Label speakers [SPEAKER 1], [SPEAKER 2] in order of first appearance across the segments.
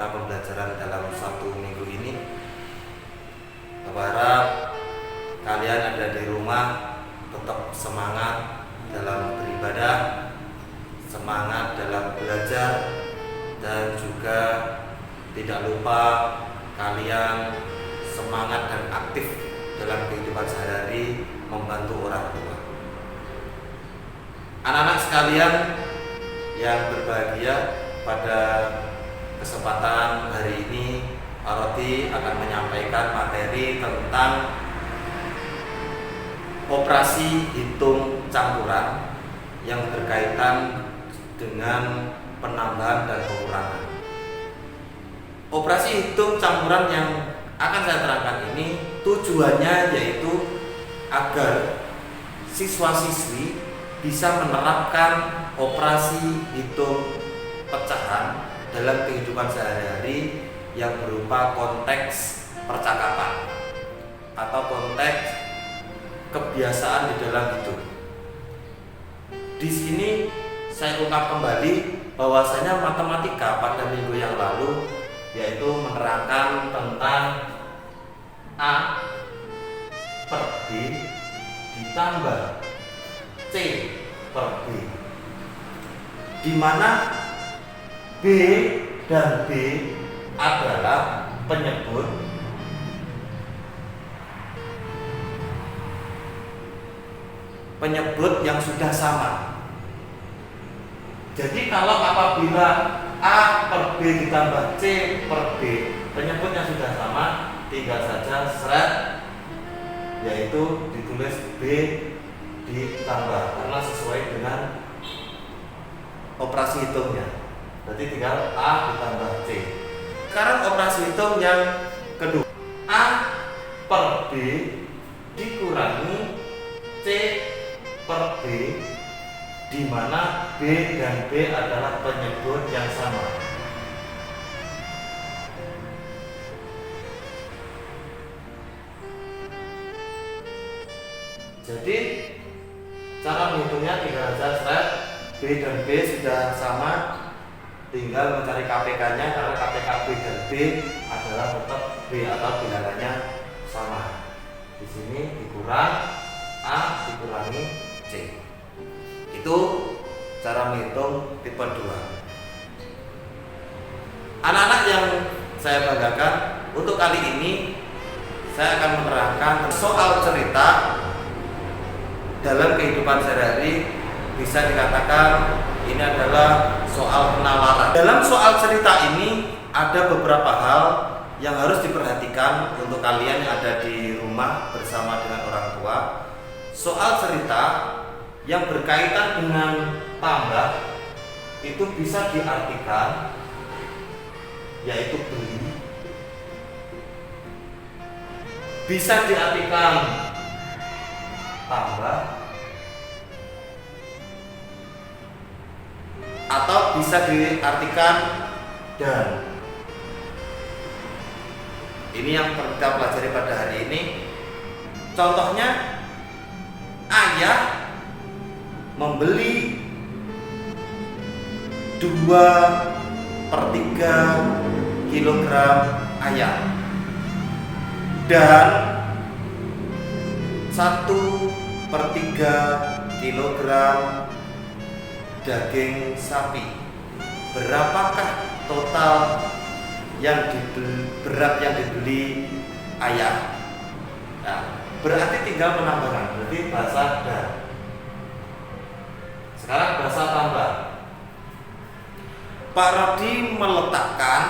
[SPEAKER 1] mata pembelajaran dalam 1 minggu ini. Berharap kalian ada di rumah tetap semangat dalam beribadah, semangat dalam belajar, dan juga tidak lupa kalian semangat dan aktif dalam kehidupan sehari-hari membantu orang tua. Anak-anak sekalian yang berbahagia, pada kesempatan hari ini Pak Rodi akan menyampaikan materi tentang operasi hitung campuran yang berkaitan dengan penambahan dan pengurangan. Operasi hitung campuran yang akan saya terangkan ini tujuannya yaitu agar siswa-siswi bisa menerapkan operasi hitung pecahan dalam kehidupan sehari-hari yang berupa konteks percakapan atau konteks kebiasaan di dalam hidup. Di sini saya ungkap kembali bahwasanya matematika pada minggu yang lalu yaitu menerangkan tentang A per B ditambah C per B, di mana B dan B adalah penyebut yang sudah sama. Jadi kalau apabila A per B ditambah C per B penyebutnya sudah sama, tinggal saja seret yaitu ditulis B ditambah karena sesuai dengan operasi hitungnya. Berarti tinggal A ditambah C. Sekarang operasi hitung yang kedua, A per B dikurangi C per B, di mana B dan B adalah penyebut yang sama. Jadi cara menghitungnya tinggal saja seret B dan B sudah sama, tinggal mencari KPK-nya karena KPK B dan B adalah tetap B atau bilangannya sama. Di sini dikurang A dikurangi C. Itu cara menghitung tipe 2. Anak-anak yang saya banggakan, untuk kali ini saya akan menerangkan soal cerita dalam kehidupan sehari-hari. Bisa dikatakan ini adalah soal penalaran. Dalam soal cerita ini ada beberapa hal yang harus diperhatikan untuk kalian yang ada di rumah bersama dengan orang tua. Soal cerita yang berkaitan dengan tambah itu bisa diartikan yaitu beli, bisa diartikan tambah, atau bisa diartikan dan. Ini yang kita pelajari pada hari ini. Contohnya, ayah membeli 2/3 kilogram ayam dan 1/3 kilogram daging sapi. Berapakah total berat yang dibeli ayah? Nah, berarti tinggal menambahkan. Berarti bahasa dan. Sekarang bahasa tambah. Pak Rodi meletakkan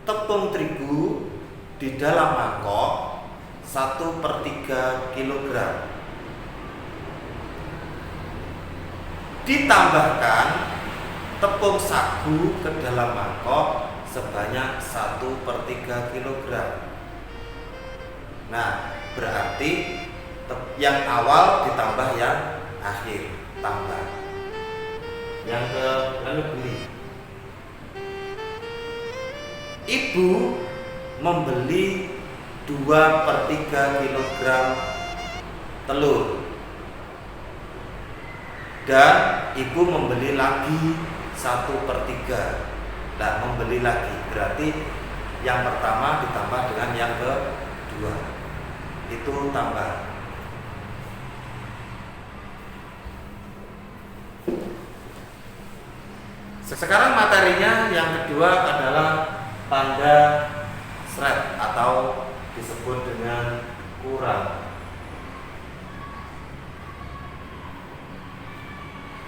[SPEAKER 1] tepung terigu di dalam mangkok 1/3 kilogram. Ditambahkan tepung sagu ke dalam mangkok sebanyak 1/3 kilogram. Nah, berarti yang awal ditambah yang akhir, tambah. Yang ke lalu beli. Ibu membeli 2/3 kilogram telur dan ibu membeli lagi 1/3 Nah, membeli lagi berarti yang pertama ditambah dengan yang kedua, itu tambah. Sekarang materinya yang kedua adalah tanda seret atau disebut dengan kurang.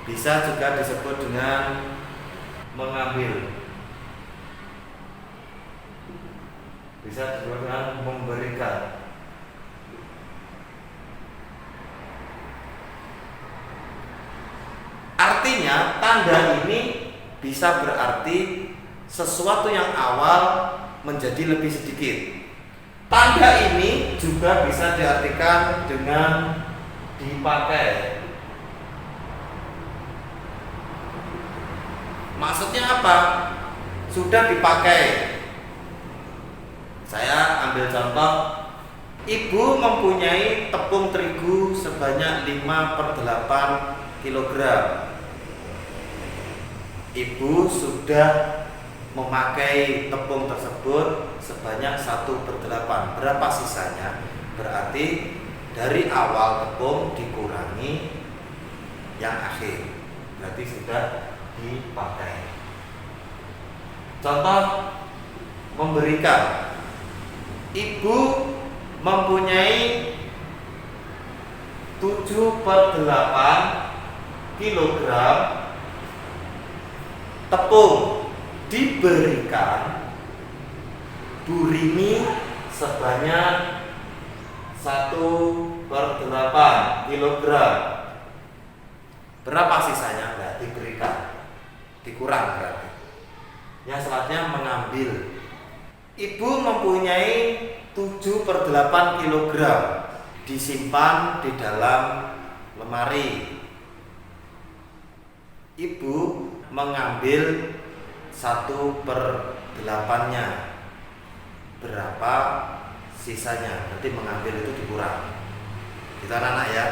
[SPEAKER 1] Bisa juga disebut dengan mengambil. Bisa disebut dengan memberikan. Artinya tanda ini bisa berarti sesuatu yang awal menjadi lebih sedikit. Tanda ini juga bisa diartikan dengan dipakai. Maksudnya apa? Sudah dipakai. Saya ambil contoh, ibu mempunyai tepung terigu sebanyak 5/8 kg. Ibu sudah memakai tepung tersebut sebanyak 1/8. Berapa sisanya? Berarti dari awal tepung dikurangi yang akhir. Berarti sudah dipakai. Contoh memberikan. Ibu mempunyai 7/8 kg tepung, diberikan Bu Rini sebanyak 1/8 kg. Berapa sisanya? Enggak diberikan, dikurang berarti. Yang selanjutnya mengambil. Ibu mempunyai 7/8 kg, disimpan di dalam lemari. Ibu mengambil 1/8-nya. Berapa sisanya? Berarti mengambil itu dikurang. Kita anak-anak ya.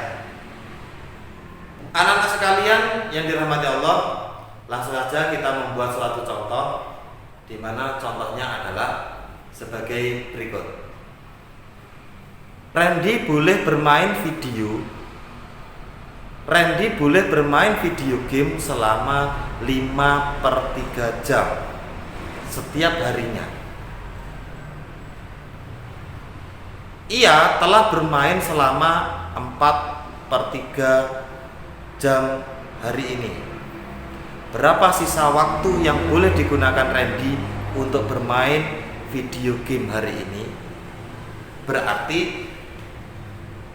[SPEAKER 1] Anak-anak sekalian yang dirahmati Allah, langsung saja kita membuat suatu contoh, di mana contohnya adalah sebagai berikut. Randy boleh bermain video game selama 5/3 jam setiap harinya. Ia telah bermain selama 4/3 jam hari ini. Berapa sisa waktu yang boleh digunakan Randy untuk bermain video game hari ini? Berarti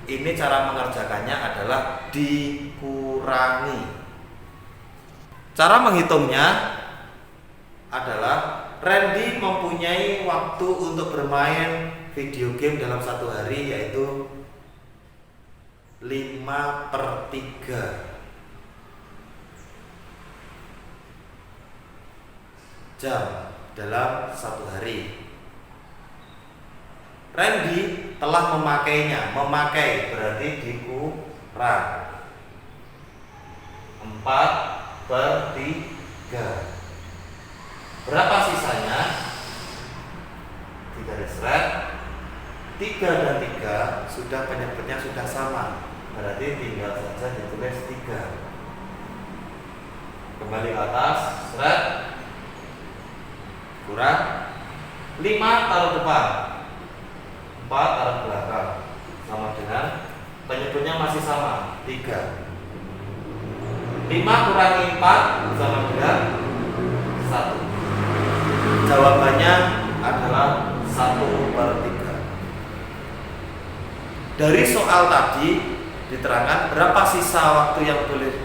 [SPEAKER 1] ini cara mengerjakannya adalah dikurangi. Cara menghitungnya adalah Randy mempunyai waktu untuk bermain video game dalam satu hari yaitu 5/3 jam dalam satu hari. Randy telah memakainya. Memakai berarti dikurang 4/3. Berapa sisanya? 3 seret. 3 dan 3 sudah penyebutnya sudah sama. Berarti tinggal saja ditulis 3. Kembali ke atas, seret. Kurang 5 taruh depan, 4 taruh belakang, sama dengan penyebutnya masih sama 3. 5 kurangi 4 sama dengan 1. Jawabannya adalah 1/3. Dari soal tadi diterangkan berapa sisa waktu yang boleh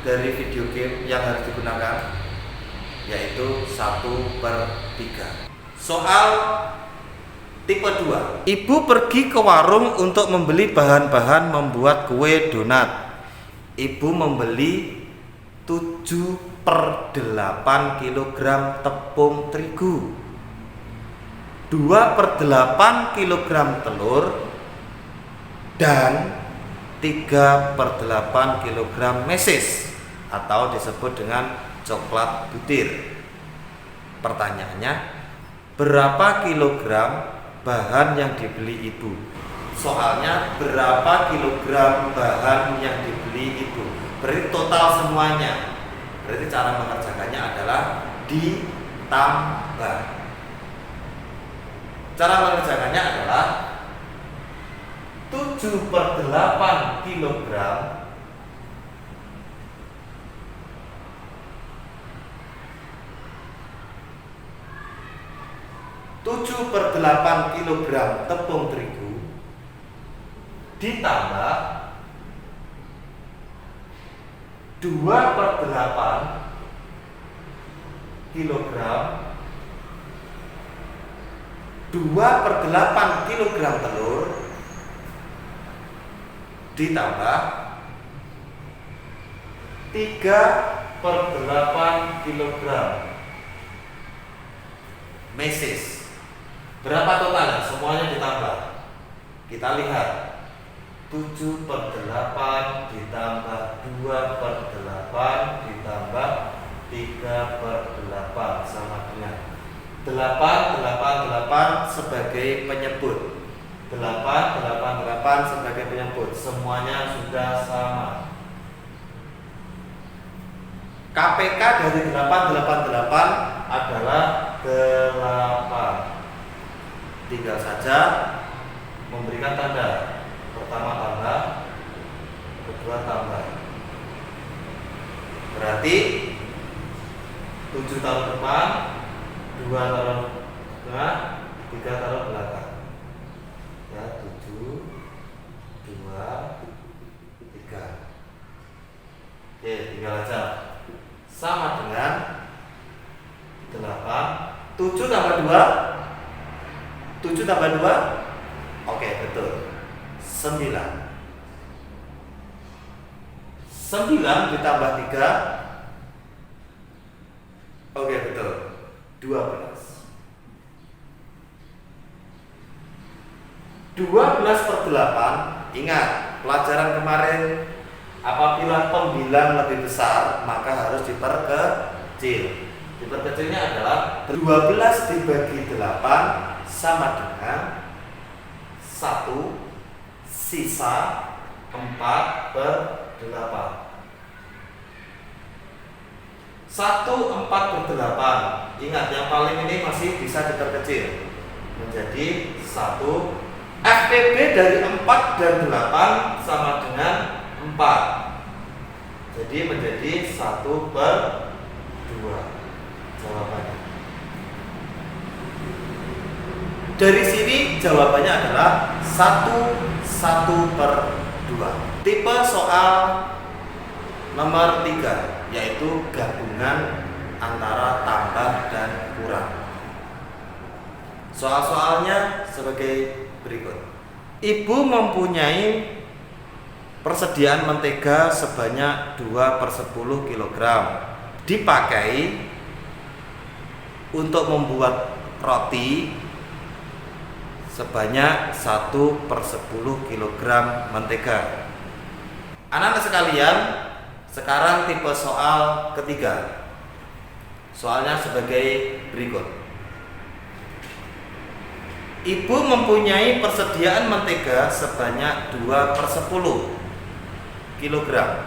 [SPEAKER 1] dari video game yang harus digunakan, yaitu 1/3. Soal tipe 2. Ibu pergi ke warung untuk membeli bahan-bahan membuat kue donat. Ibu membeli 7/8 kg tepung terigu, 2/8 kg telur, dan 3/8 kg mesis atau disebut dengan coklat butir. Pertanyaannya, berapa kilogram bahan yang dibeli ibu? Soalnya berapa kilogram bahan yang dibeli ibu? Berarti total semuanya. Berarti cara mengerjakannya adalah ditambah. Cara mengerjakannya adalah 7/8 kilogram tepung terigu ditambah 2/8 kilogram 2/8 kilogram telur ditambah 3/8 kilogram mesis. Berapa totalnya? Semuanya ditambah. Kita lihat 7/8 ditambah 2/8 ditambah 3/8 sama dengan 8 sebagai penyebut. 8 sebagai penyebut. Semuanya sudah sama. KPK dari 8 adalah 8. Tinggal saja memberikan tanda. Pertama tambah, kedua tambah. Berarti 7 taruh depan, 2 taruh tengah, 3 taruh belakang. Ya, 7, 2, 3. Oke, tinggal aja. Sama dengan 8. 7 tambah 2. 7 tambah 2. Oke, betul. 9. 9 ditambah 3. Oke, betul. 12. 12/8. Ingat, pelajaran kemarin apabila pembilang lebih besar maka harus diperkecil. Diperkecilnya adalah 12 dibagi 8 sama dengan 1 sisa 4/8. 1/4/8. Ingat, yang paling ini masih bisa diperkecil menjadi 1. FPB dari 4 dan 8 sama dengan 4. Jadi menjadi 1/2 jawabannya. Dari sini jawabannya adalah 1/2. Tipe soal nomor 3 yaitu gabungan antara tambah dan kurang. Soal-soalnya sebagai berikut. Ibu mempunyai persediaan mentega sebanyak 2/10 kg dipakai untuk membuat roti sebanyak 1/10 kg mentega. Anak-anak sekalian, sekarang tipe soal ketiga. Soalnya sebagai berikut. Ibu mempunyai persediaan mentega sebanyak 2/10 kg.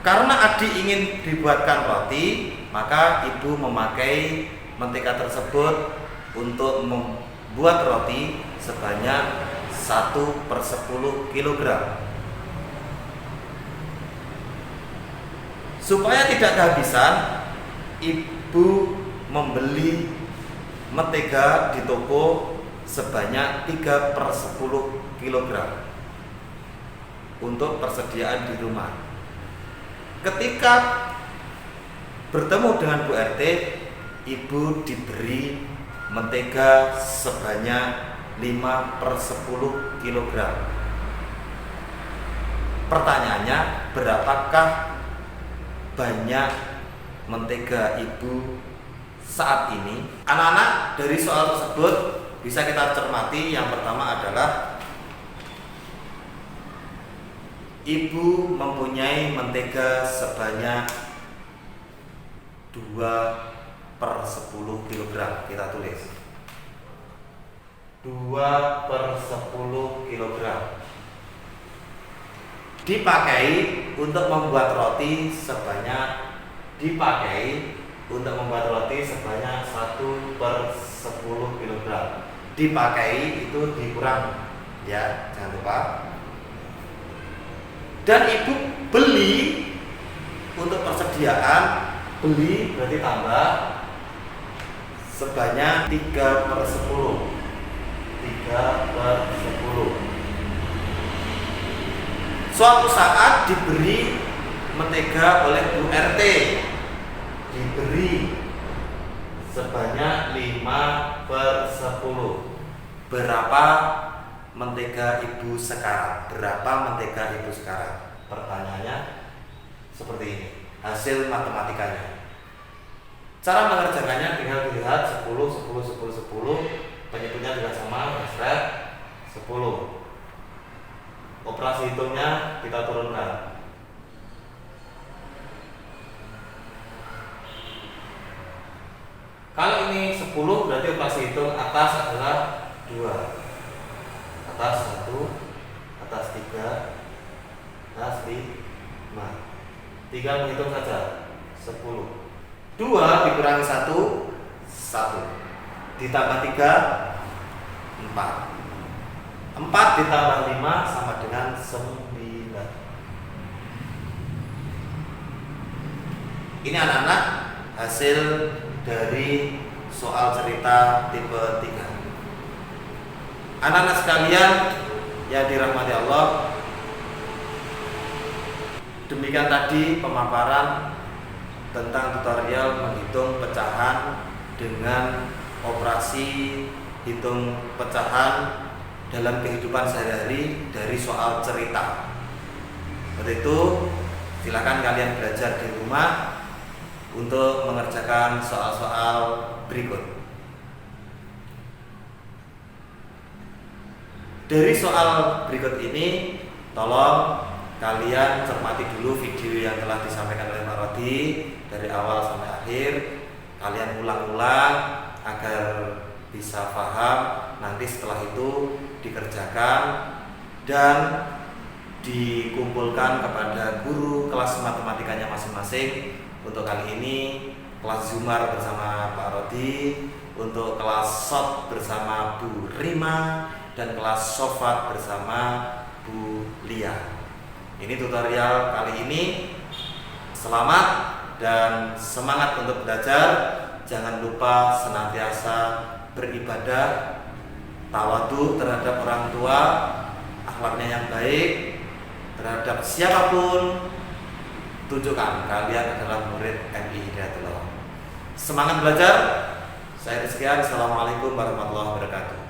[SPEAKER 1] Karena adik ingin dibuatkan roti, maka ibu memakai mentega tersebut untuk membuat roti sebanyak 1/10 kg. Supaya tidak kehabisan, ibu membeli mentega di toko sebanyak 3/10 kg untuk persediaan di rumah. Ketika bertemu dengan Bu RT, ibu diberi mentega sebanyak 5/10 kg. Pertanyaannya, berapakah banyak mentega ibu saat ini? Anak-anak, dari soal tersebut bisa kita cermati. Yang pertama adalah ibu mempunyai mentega sebanyak 2/10 kilogram. Kita tulis 2/10 kilogram. Dipakai untuk membuat roti sebanyak 1/10 kilogram. Dipakai itu dikurang, ya, jangan lupa. Dan ibu beli untuk persediaan, beli berarti tambah sebanyak 3/10. 3/10. Suatu saat diberi mentega oleh Bu RT, diberi sebanyak 5/10. Berapa mentega ibu sekarang? Pertanyaannya seperti ini, hasil matematikanya. Cara mengerjakannya tinggal dilihat 10, 10, 10, 10. Penyebutnya juga sama, hashtag 10. Operasi hitungnya kita turunkan. Kalau ini 10 berarti operasi hitung atas adalah 2, atas 1, atas 3, atas 5. Tinggal menghitung saja 10. 2 dikurangi 1, 1. Ditambah 3, 4. 4 ditambah 5 sama dengan 9. Ini anak-anak hasil dari soal cerita tipe 3. Anak-anak sekalian yang dirahmati Allah, demikian tadi pemaparan tentang tutorial menghitung pecahan dengan operasi hitung pecahan dalam kehidupan sehari-hari dari soal cerita. Untuk itu, silakan kalian belajar di rumah untuk mengerjakan soal-soal berikut. Dari soal berikut ini, tolong kalian cermati dulu video yang telah disampaikan oleh Pak Rodi dari awal sampai akhir. Kalian ulang-ulang agar bisa paham. Nanti setelah itu dikerjakan dan dikumpulkan kepada guru kelas matematikanya masing-masing. Untuk kali ini kelas Zumar bersama Pak Rodi, untuk kelas Sot bersama Bu Rima, dan kelas Sofat bersama Bu Lia. Ini tutorial kali ini. Selamat dan semangat untuk belajar. Jangan lupa senantiasa beribadah, tawadu terhadap orang tua, akhlaknya yang baik terhadap siapapun. Tunjukkan kalian adalah murid MI Hidayatullah. Semangat belajar. Saya sekian. Assalamualaikum warahmatullahi wabarakatuh.